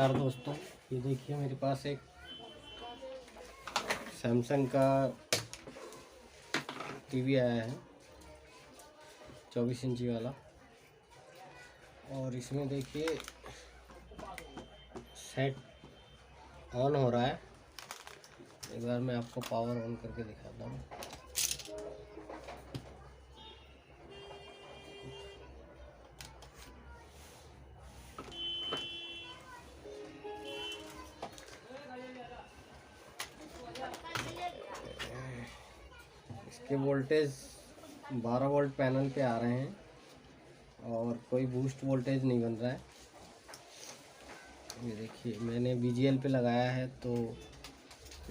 नमस्कार दोस्तों, ये देखिए मेरे पास एक सैमसंग का टीवी आया है 24 इंची वाला। और इसमें देखिए सेट ऑन हो रहा है। एक बार मैं आपको पावर ऑन करके दिखाता हूँ। इसके वोल्टेज 12 वोल्ट पैनल पे आ रहे हैं और कोई बूस्ट वोल्टेज नहीं बन रहा है। ये देखिए मैंने VGL पे लगाया है तो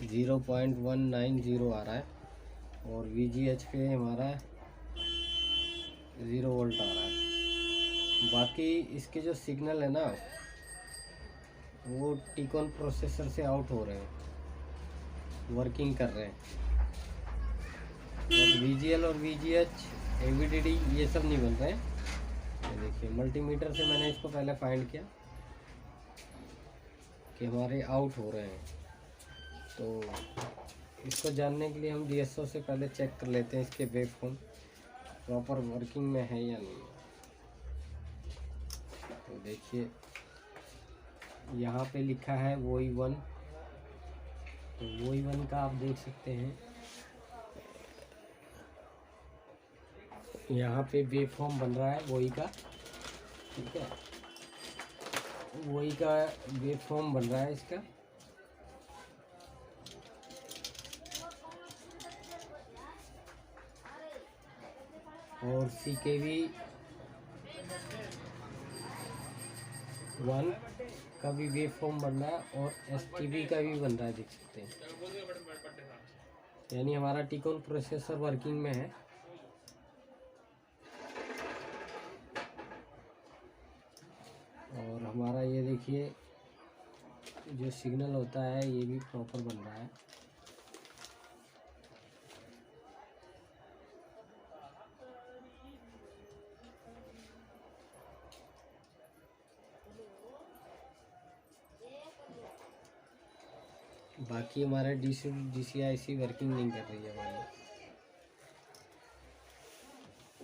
0.190 आ रहा है और VGH पे हमारा 0 वोल्ट आ रहा है। बाकी इसके जो सिग्नल है ना वो टीकॉन प्रोसेसर से आउट हो रहे हैं, वर्किंग कर रहे हैं। और VGL और VGH AVDD ये सब नहीं बन रहे हैं। ये देखिए मल्टीमीटर से मैंने इसको पहले फाइंड किया कि हमारे आउट हो रहे हैं। तो इसको जानने के लिए हम DSO से पहले चेक कर लेते हैं इसके वेवफॉर्म प्रॉपर वर्किंग में है या नहीं। तो देखिए यहाँ पे लिखा है VOI1, तो VOI1 का आप देख सकते हैं यहाँ पे वेवफॉर्म बन रहा है वोई का। ठीक है, वोई का वेवफॉर्म बन रहा है इसका। और CKV 1 का भी वेवफॉर्म बन रहा है और STB का भी बन रहा है, देख सकते हैं। यानी हमारा टीकॉन प्रोसेसर वर्किंग में है। और हमारा ये देखिए जो सिग्नल होता है ये भी प्रॉपर बन रहा है। बाकी हमारा DCIC वर्किंग नहीं कर रही है हमारी।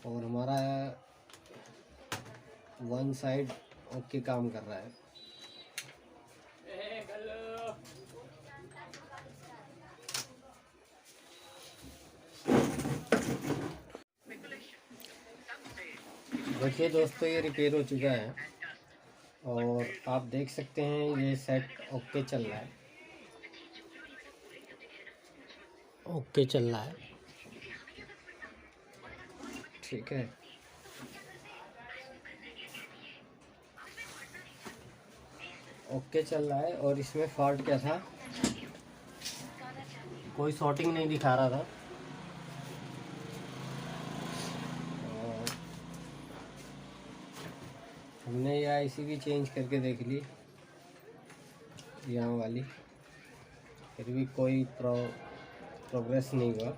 और हमारा वन साइड ओके काम कर रहा है। देखिए दोस्तों ये रिपेयर हो चुका है और आप देख सकते हैं ये सेट ओके चल रहा है, ओके चल रहा है। ठीक है, ओके चल रहा है। और इसमें फॉल्ट क्या था, कोई शॉर्टिंग नहीं दिखा रहा था। और हमने यह IC भी चेंज करके देख ली यहाँ वाली, फिर भी कोई प्रोग्रेस नहीं हुआ।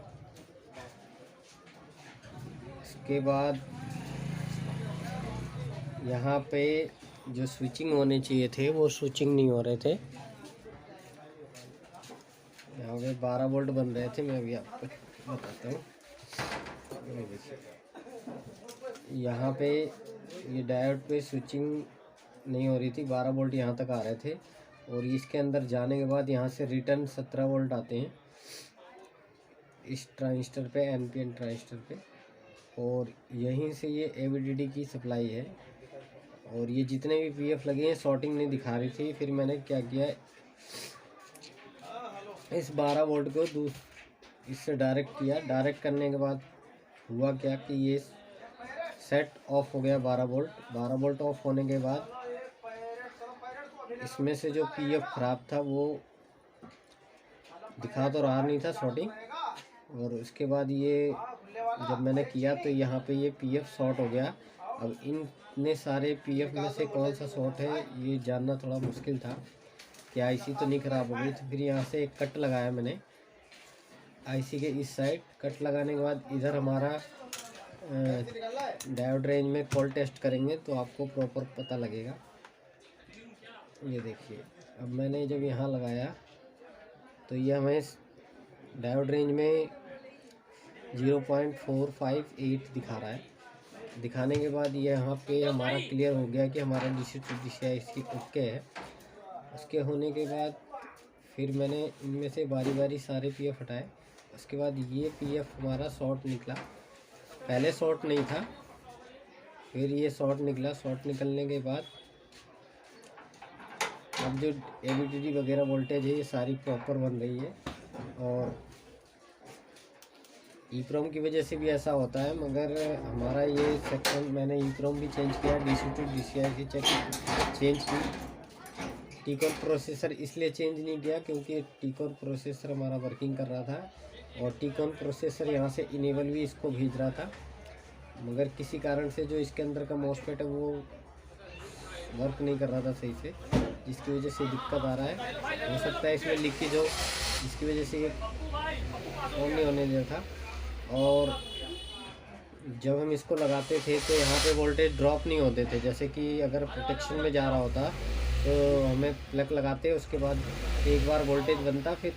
इसके बाद यहाँ पे जो स्विचिंग होने चाहिए थे वो स्विचिंग नहीं हो रहे थे। यहाँ पे 12 वोल्ट बन रहे थे, मैं अभी आपको बताता हूँ। यहाँ पे ये डायोड पे स्विचिंग नहीं हो रही थी, 12 वोल्ट यहाँ तक आ रहे थे। और इसके अंदर जाने के बाद यहाँ से रिटर्न 17 वोल्ट आते हैं इस ट्रांजिस्टर पे, NPN ट्रांजिस्टर पे। और यहीं से ये AVDD की सप्लाई है। और ये जितने भी PF लगे हैं शॉर्टिंग नहीं दिखा रही थी। फिर मैंने क्या किया, इस 12 वोल्ट को इससे डायरेक्ट किया। डायरेक्ट करने के बाद हुआ क्या कि ये सेट ऑफ हो गया 12 वोल्ट। 12 वोल्ट ऑफ होने के बाद इसमें से जो PF ख़राब था वो दिखा तो रहा नहीं था शॉर्टिंग। और उसके बाद ये जब मैंने किया तो यहाँ पे ये PF शॉर्ट हो गया। अब इतने सारे PF में से कौन सा शॉर्ट है ये जानना थोड़ा मुश्किल था कि IC तो नहीं ख़राब हो गई। तो फिर यहाँ से एक कट लगाया मैंने IC के इस साइड। कट लगाने के बाद इधर हमारा डायोड रेंज में कॉल टेस्ट करेंगे तो आपको प्रॉपर पता लगेगा। ये देखिए, अब मैंने जब यहाँ लगाया तो ये हमें डायोड रेंज में 0.458 दिखा रहा है। दिखाने के बाद ये यहाँ पे हमारा क्लियर हो गया कि हमारा DC टू DCI ओके है। उसके होने के बाद फिर मैंने इनमें से बारी बारी सारे PF हटाए। उसके बाद ये PF हमारा शॉर्ट निकला, पहले शॉर्ट नहीं था, फिर ये शॉर्ट निकला। शॉर्ट निकलने के बाद अब जो ABTD वगैरह वोल्टेज है ये सारी प्रॉपर बन रही है। और EEPROM की वजह से भी ऐसा होता है, मगर हमारा ये सेक्शन मैंने EEPROM भी चेंज किया, DC टू DCI की चेंज की। टीकोर प्रोसेसर इसलिए चेंज नहीं किया क्योंकि टीकोर प्रोसेसर हमारा वर्किंग कर रहा था और टीकोर प्रोसेसर यहाँ से इनेबल भी इसको भेज रहा था, मगर किसी कारण से जो इसके अंदर का मॉसफेट है वो वर्क नहीं कर रहा था सही से, जिसकी वजह से दिक्कत आ रहा है। हो सकता है इसमें लीकेज हो, जिसकी वजह से ये ऑन नहीं होने दिया था। और जब हम इसको लगाते थे तो यहाँ पे वोल्टेज ड्रॉप नहीं होते थे, जैसे कि अगर प्रोटेक्शन में जा रहा होता तो हमें प्लग लगाते, उसके बाद एक बार वोल्टेज बनता फिर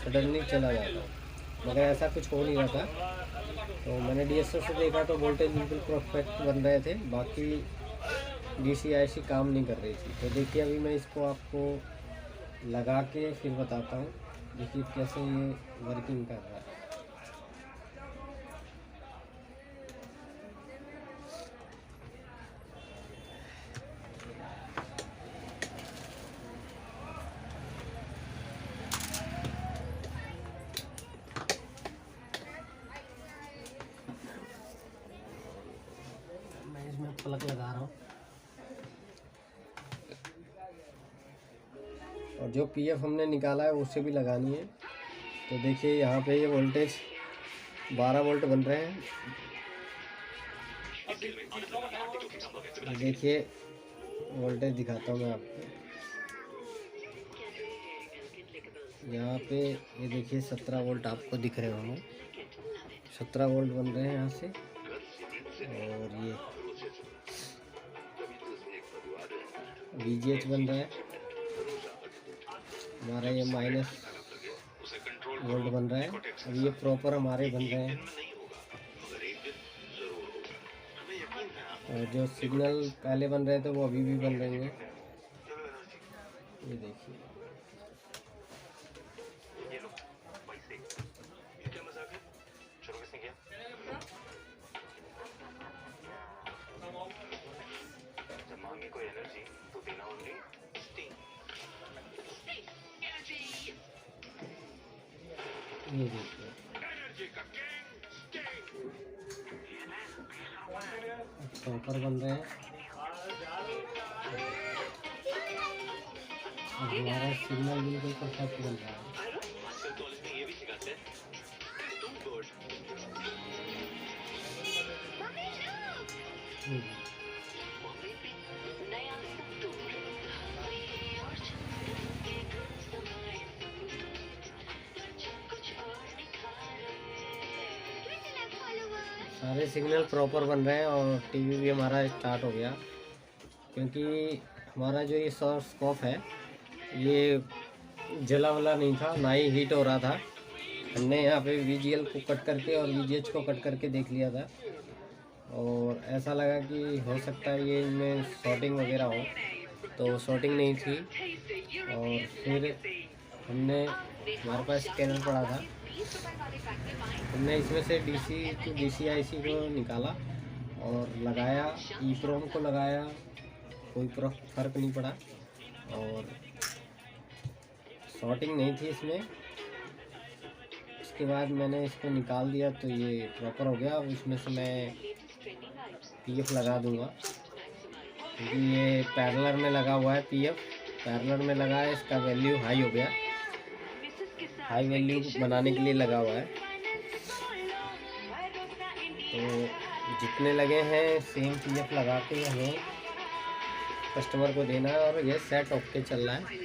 सडनली चला जाता, मगर ऐसा कुछ हो नहीं रहा था। तो मैंने DSO से देखा तो वोल्टेज बिल्कुल परफेक्ट बन रहे थे, बाकी DCI काम नहीं कर रही थी। तो देखिए अभी मैं इसको आपको लगा के फिर बताता हूँ, देखिए कैसे ये वर्किंग कर रहा है। मैं प्लग लगा रहा हूँ और जो PF हमने निकाला है उसे भी लगानी है। तो देखिए यहाँ पे ये वोल्टेज 12 वोल्ट बन रहे हैं। देखिए वोल्टेज दिखाता हूँ मैं आपको, यहाँ पे ये देखिए 17 वोल्ट आपको दिख रहे होंगे, 17 वोल्ट बन रहे हैं यहाँ से। और ये VGH बन रहा है हमारा, ये माइनस वोल्ट बन रहा है। अब ये प्रॉपर हमारे बन रहे हैं और जो सिग्नल पहले बन रहे थे वो अभी भी बन रहे हैं। ये देखिए ये देखिए प्रॉपर बन रहे हैं। अब हमारा सिग्नल बिल्कुल परफेक्ट बन रहा है। सारे सिग्नल प्रॉपर बन रहे हैं और टीवी भी हमारा स्टार्ट हो गया, क्योंकि हमारा जो ये सोर्स स्कोप है ये जला वाला नहीं था, ना ही हीट हो रहा था। हमने यहाँ पे VGL को कट करके और VGH को कट करके देख लिया था और ऐसा लगा कि हो सकता है ये इनमें शॉर्टिंग वगैरह हो, तो शॉर्टिंग नहीं थी। और फिर हमारे पास स्कैनर पड़ा था, हमने इसमें से DC टू DCI को निकाला और लगाया, EEPROM को लगाया, कोई फ़र्क नहीं पड़ा और शॉर्टिंग नहीं थी इसमें। उसके बाद मैंने इसको निकाल दिया तो ये प्रॉपर हो गया। अब इसमें से मैं PF लगा दूंगा, क्योंकि ये पैरेलल में लगा हुआ है। PF पैरेलल में लगा है, इसका वैल्यू हाई हो गया, हाई वैल्यू बनाने के लिए लगा हुआ है। तो जितने लगे हैं सेम PF लगा के हमें कस्टमर को देना है और ये सेट ओके चल रहा है।